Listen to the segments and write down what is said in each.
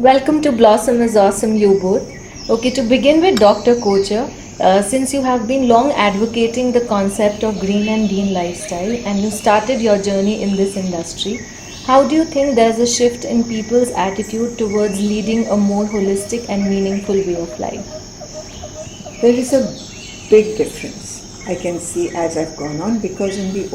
Welcome to Blossom is Awesome, you both. Okay, to begin with, Dr. Kocher, since you have been long advocating the concept of green and lean lifestyle and you started your journey in this industry, how do you think there's a shift in people's attitude towards leading a more holistic and meaningful way of life? There is a big difference I can see as I've gone on, because in the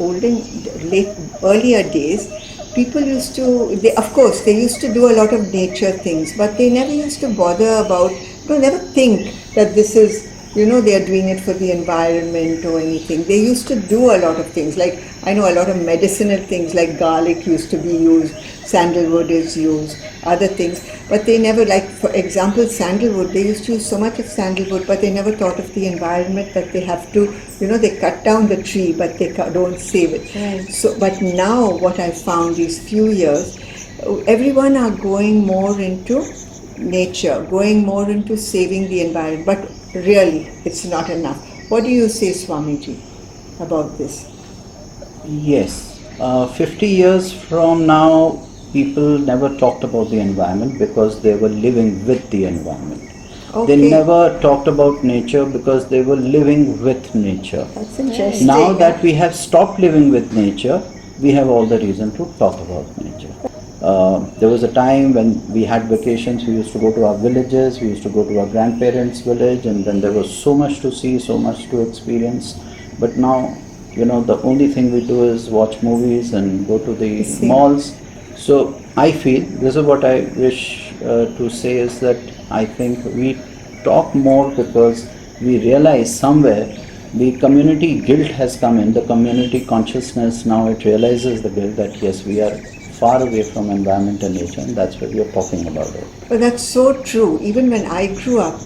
earlier days, people used to, of course, they used to do a lot of nature things, but they never used to bother about, never think that this is, they are doing it for the environment or anything. They used to do a lot of things. Like, I know a lot of medicinal things like garlic used to be used, sandalwood is used, other things, but they never, like, for example, sandalwood, they used to use so much of sandalwood, but they never thought of the environment, that they have to, they cut down the tree, but they don't save it. Right. So, but now what I found these few years, everyone are going more into nature, going more into saving the environment, but really, it's not enough. What do you say, Swamiji, about this? Yes, 50 years from now, people never talked about the environment because they were living with the environment. Okay. They never talked about nature because they were living with nature. That's interesting. Now that we have stopped living with nature, we have all the reason to talk about nature. There was a time when we had vacations, we used to go to our villages, we used to go to our grandparents' village, and then there was so much to see, so much to experience. But now, the only thing we do is watch movies and go to the malls. So I feel, this is what I wish to say, is that I think we talk more because we realize somewhere the community guilt has come in, the community consciousness, now it realizes the guilt that yes, we are far away from environment and nature, and that's why we are talking about it. But that's so true. Even when I grew up,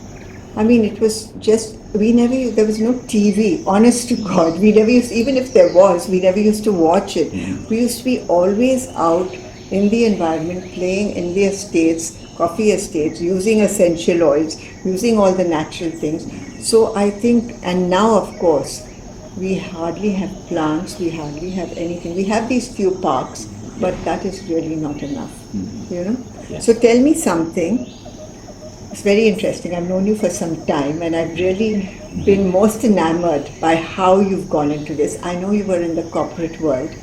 it was just, there was no TV, honest to God. We never used, even if there was, we never used to watch it. We used to be always out in the environment, playing in the estates, coffee estates, using essential oils, using all the natural things. So I think, and now of course, we hardly have plants, we hardly have anything. We have these few parks, but that is really not enough, Yeah. So tell me something. It's very interesting. I've known you for some time, and I've really been most enamored by how you've gone into this. I know you were in the corporate world,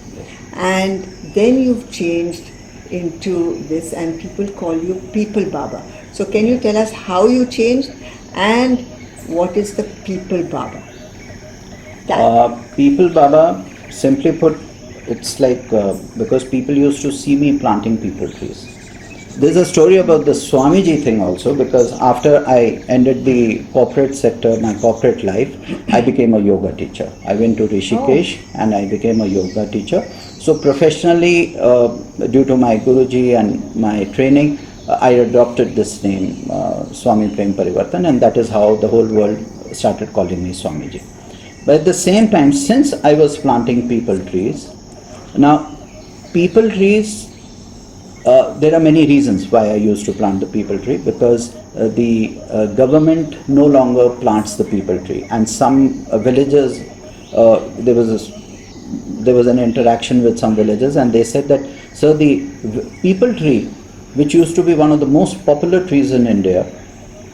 and then you've changed into this, and people call you People Baba. So can you tell us how you changed, and what is the People Baba? People Baba, simply put, it's like because people used to see me planting people trees. There's a story about the Swamiji thing also, because after I ended the corporate sector, my corporate life, I became a yoga teacher. I went to Rishikesh and I became a yoga teacher. So professionally, due to my Guruji and my training, I adopted this name, Swami Prem Parivartan, and that is how the whole world started calling me Swamiji. But at the same time, since I was planting people trees, now people trees, there are many reasons why I used to plant the people tree, because the government no longer plants the people tree, and some villages, there was an interaction with some villages, and they said that, sir, the people tree, which used to be one of the most popular trees in India,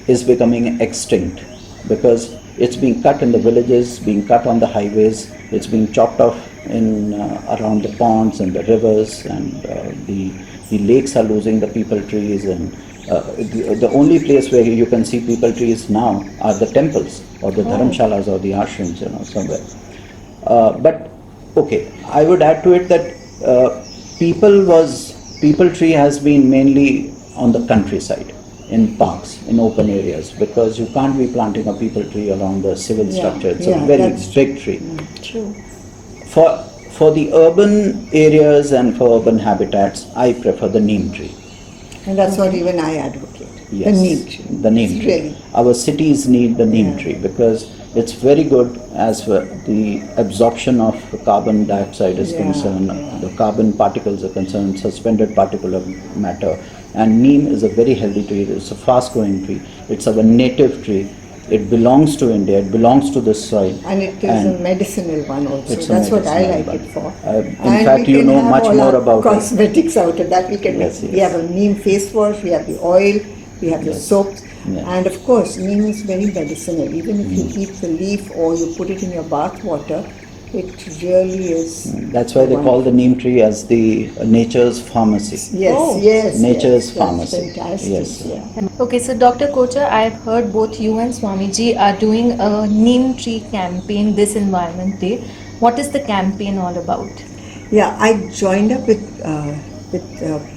is becoming extinct because it's being cut in the villages, being cut on the highways, it's being chopped off in around the ponds and the rivers, and the lakes are losing the people trees, and the only place where you can see people trees now are the temples or the dharamshalas or the ashrams, somewhere. But okay, I would add to it that people tree has been mainly on the countryside, in parks, in open areas, because you can't be planting a people tree along the civil structure. It's a very big tree. True. For the urban areas and for urban habitats, I prefer the neem tree. And that's what even I advocate. Yes, the neem tree. The neem tree. Really. Our cities need the neem tree because it's very good as far the absorption of carbon dioxide is concerned, the carbon particles are concerned, suspended particulate matter. And neem is a very healthy tree, it's a fast growing tree, it's our native tree. It belongs to India. It belongs to this soil. And it is a medicinal one also. It's a That's what I medicinal like one. it for. In fact, we you can know have much all more our about it. cosmetics out of that. We can Yes, make. yes. We have a neem face wash. We have the oil. We have the Yes. soaps. Yeah. And of course, neem is very medicinal. Even if you Mm. eat the leaf or you put it in your bath water, it really is. That's why they call the neem tree as the nature's pharmacy. Yes, Oh. yes. Nature's yes, pharmacy. That's fantastic. Yes. Yeah. Okay, so Dr. Kochar, I've heard both you and Swamiji are doing a neem tree campaign this Environment Day. What is the campaign all about? Yeah, I joined up with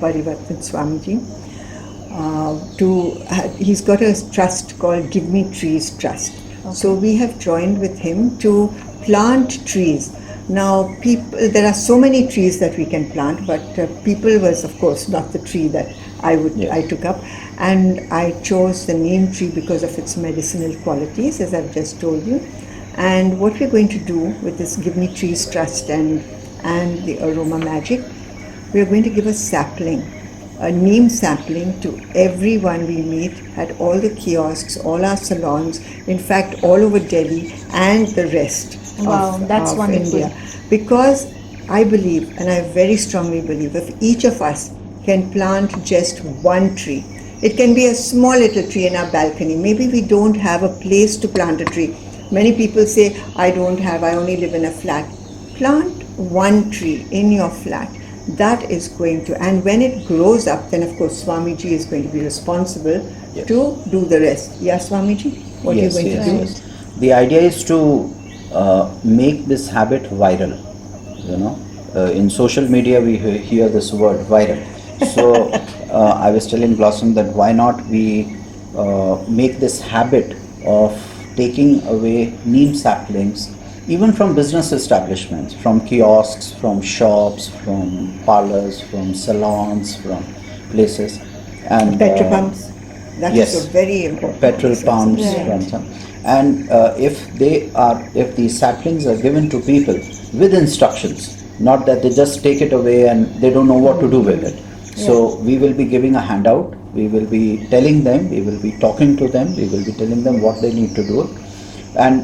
Parivartan Swamiji. He's got a trust called Give Me Trees Trust. So we have joined with him to plant trees. Now, there are so many trees that we can plant, but people was, of course, not the tree that Yes. I took up, and I chose the neem tree because of its medicinal qualities, as I've just told you. And what we're going to do with this Give Me Trees Trust and the Aroma Magic, we're going to give a sapling, a neem sapling, to everyone we meet at all the kiosks, all our salons, in fact, all over Delhi and the rest Wow, that's of wonderful. India. Because I believe, and I very strongly believe, if each of us can plant just one tree, it can be a small little tree in our balcony. Maybe we don't have a place to plant a tree. Many people say, I only live in a flat. Plant one tree in your flat. That is going to, and when it grows up, then of course Swamiji is going to be responsible Yes. to do the rest. Yeah, Swamiji? What Yes, are you going yes, to do? yes. The idea is to make this habit viral. You know, in social media we hear this word viral. So I was telling Blossom that why not we make this habit of taking away neem saplings, even from business establishments, from kiosks, from shops, from parlors, from salons, from places, and Petrol pumps. That is yes, a very important. petrol pumps, Right. from some, and if these saplings are given to people with instructions, not that they just take it away and they don't know what to do with it. So we will be giving a handout. We will be telling them. We will be talking to them. We will be telling them what they need to do, and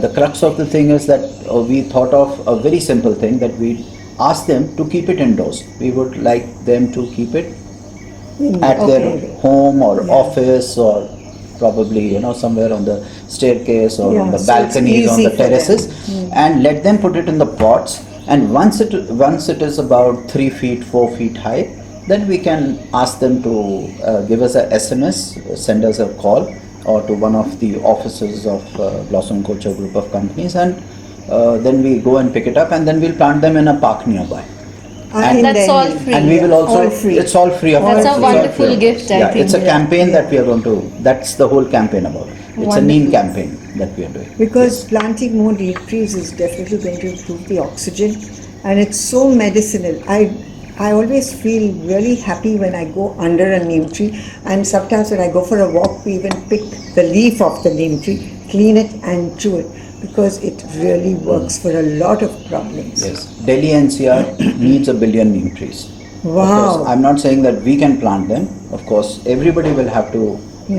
the crux of the thing is that we thought of a very simple thing, that we ask them to keep it indoors. We would like them to keep it at their home or office, or probably somewhere on the staircase or on the so it's balconies, on easy the for them. terraces, and let them put it in the pots. And once it is about 3 feet, 4 feet high, then we can ask them to give us a SMS, send us a call, or to one of the offices of Blossom Culture Group of companies, and then we go and pick it up, and then we'll plant them in a park nearby. And that's then all we- free. And we will also, All free. it's all free of That's course. a It's all wonderful free of gift, cost. I Yeah, think. it's a campaign that we are going to, that's the whole campaign about. It's a neem Wonderful. campaign that we are doing. Because planting more neem trees is definitely going to improve the oxygen, and it's so medicinal. I always feel really happy when I go under a neem tree, and sometimes when I go for a walk, we even pick the leaf of the neem tree, clean it and chew it, because it really works for a lot of problems. Yes, Delhi NCR needs 1 billion neem trees. Of Wow. course, I'm not saying that we can plant them. Of course, everybody will have to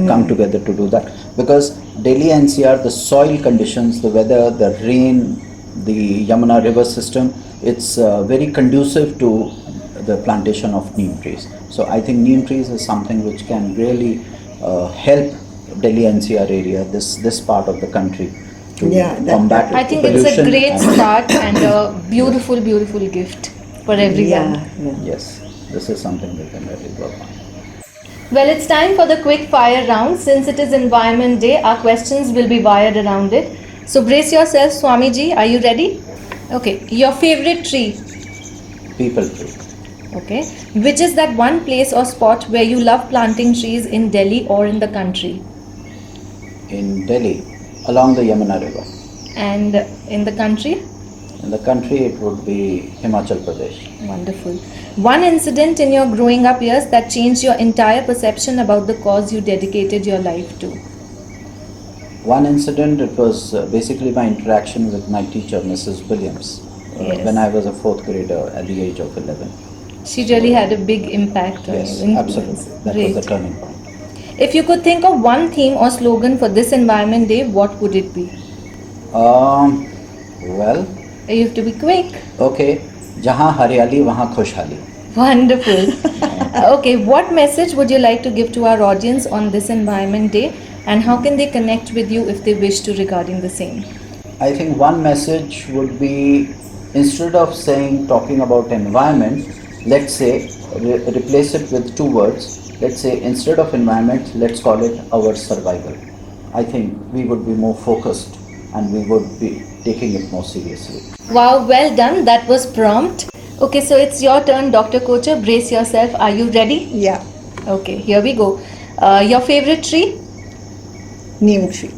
come together to do that, because Delhi NCR, the soil conditions, the weather, the rain, the Yamuna river system, it's very conducive to the plantation of neem trees. So I think neem trees is something which can really help Delhi NCR area, this part of the country, to combat I think it's a pollution great and- start and a beautiful, beautiful gift for everyone. Yeah. Yes, this is something we can really work on. Well, it's time for the quick fire round. Since it is Environment Day, our questions will be wired around it. So brace yourself, Swamiji. Are you ready? Okay. Your favorite tree? People tree. Okay. Which is that one place or spot where you love planting trees in Delhi or in the country? In Delhi, along the Yamuna river. And in the country? In the country, it would be Himachal Pradesh. Wonderful. One incident in your growing up years that changed your entire perception about the cause you dedicated your life to? One incident, it was basically my interaction with my teacher, Mrs. Williams, Yes. when I was a 4th grader at the age of 11. She really had a big impact on Yes, you. absolutely. That was the turning point. If you could think of one theme or slogan for this Environment Day, what would it be? Well, You have to be quick. okay. जहाँ हरियाली वहाँ खुशहाली. Wonderful. Okay, what message would you like to give to our audience on this Environment Day, and how can they connect with you if they wish to regarding the same? I think one message would be, instead of talking about environment, let's say replace it with two words. Let's say instead of environment, let's call it our survival. I think we would be more focused and we would be taking it more seriously. Wow, well done. That was prompt. Okay, so it's your turn, Dr. Kocher. Brace yourself. Are you ready? Yeah, Okay, here we go. Your favorite tree? neem tree.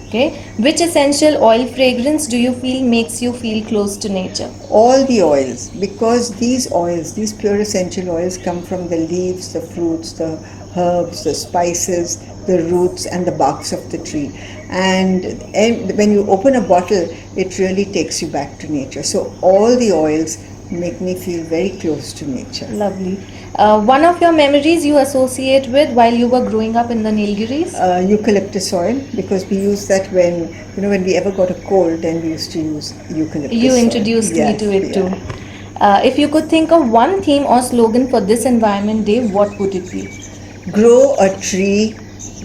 Okay. Which essential oil fragrance do you feel makes you feel close to nature? All the oils, because these oils, these pure essential oils, come from the leaves, the fruits, the herbs, the spices, the roots, and the barks of the tree. And when you open a bottle, it really takes you back to nature. So all the oils make me feel very close to nature. Lovely. One of your memories you associate with while you were growing up in the Nilgiris? Eucalyptus oil, because we use that when we ever got a cold, then we used to use eucalyptus You oil. introduced me Yes, to it yeah. too. If you could think of one theme or slogan for this Environment Day, what would it be? Grow a tree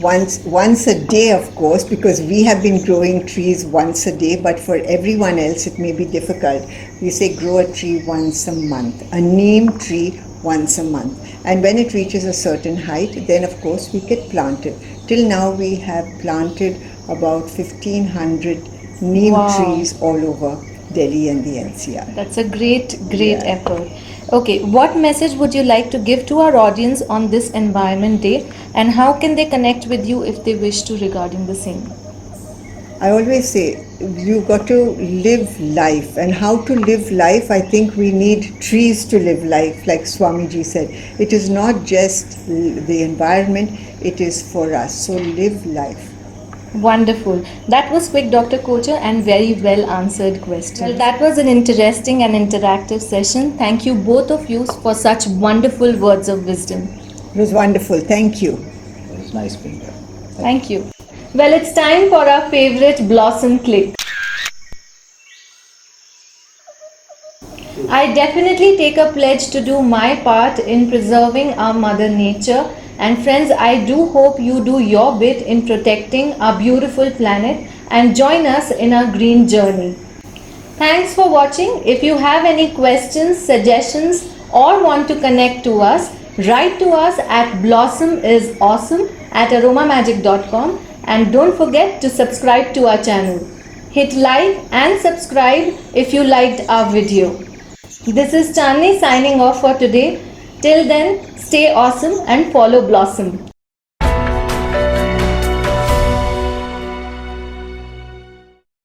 once a day, of course, because we have been growing trees once a day, but for everyone else it may be difficult. We say grow a tree once a month, a neem tree once a month, and when it reaches a certain height, then of course we get planted. Till now we have planted about 1,500 neem Wow. trees all over Delhi and the NCR. That's a great Yeah. effort. Okay, what message would you like to give to our audience on this Environment Day, and how can they connect with you if they wish to regarding the same? I always say you've got to live life, and how to live life, I think we need trees to live life, like Swamiji said. It is not just the environment, it is for us. So live life. Wonderful. That was quick, Dr. Kocher, and very well answered question. Well, that was an interesting and interactive session. Thank you both of you for such wonderful words of wisdom. It was wonderful. Thank you. It was nice being here. Thank you. Well, it's time for our favorite Blossom Click. I definitely take a pledge to do my part in preserving our Mother Nature. And friends, I do hope you do your bit in protecting our beautiful planet and join us in our green journey. Thanks for watching. If you have any questions, suggestions, or want to connect to us, write to us at blossomisawesome@aromamagic.com, and don't forget to subscribe to our channel. Hit like and subscribe if you liked our video. This is Chandni signing off for today. Till then, stay awesome and follow Blossom.